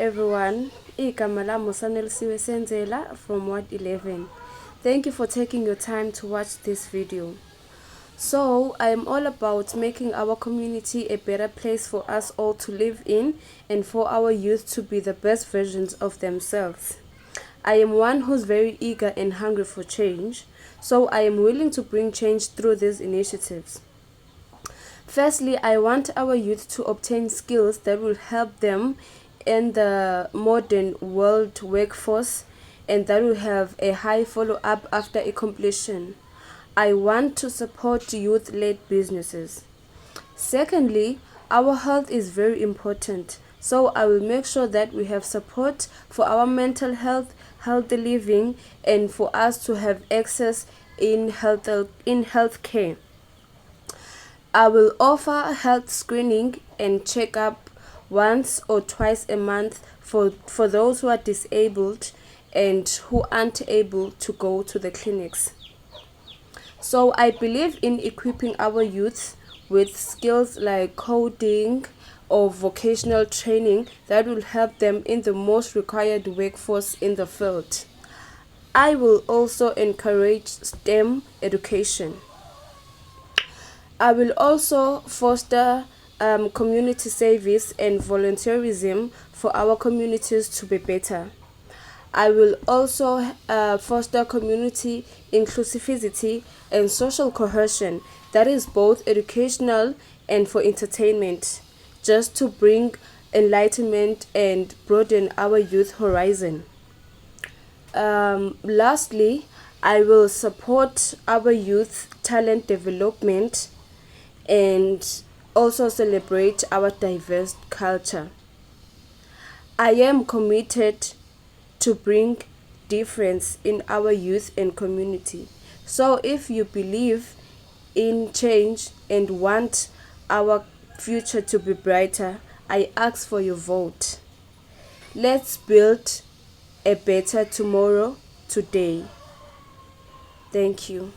everyone. Igama lami Senzela from Ward 11. Thank you for taking your time to watch this video. So, I am all about making our community a better place for us all to live in and for our youth to be the best versions of themselves. I am one who's very eager and hungry for change, so I am willing to bring change through these initiatives. Firstly, I want our youth to obtain skills that will help them in the modern world workforce and that will have a high follow-up after a completion. I want to support youth-led businesses. Secondly, our health is very important, so I will make sure that we have support for our mental health, healthy living, and for us to have access in healthcare. I will offer health screening and checkup once or twice a month for those who are disabled and who aren't able to go to the clinics. So I believe in equipping our youth with skills like coding or vocational training that will help them in the most required workforce in the field. I will also encourage STEM education. I will also foster community service and volunteerism for our communities to be better. I will also foster community inclusivity and social cohesion that is both educational and for entertainment, just to bring enlightenment and broaden our youth horizon. Lastly, I will support our youth talent development and also celebrate our diverse culture. I am committed to bring difference in our youth and community. So if you believe in change and want our future to be brighter, I ask for your vote. Let's build a better tomorrow today. Thank you.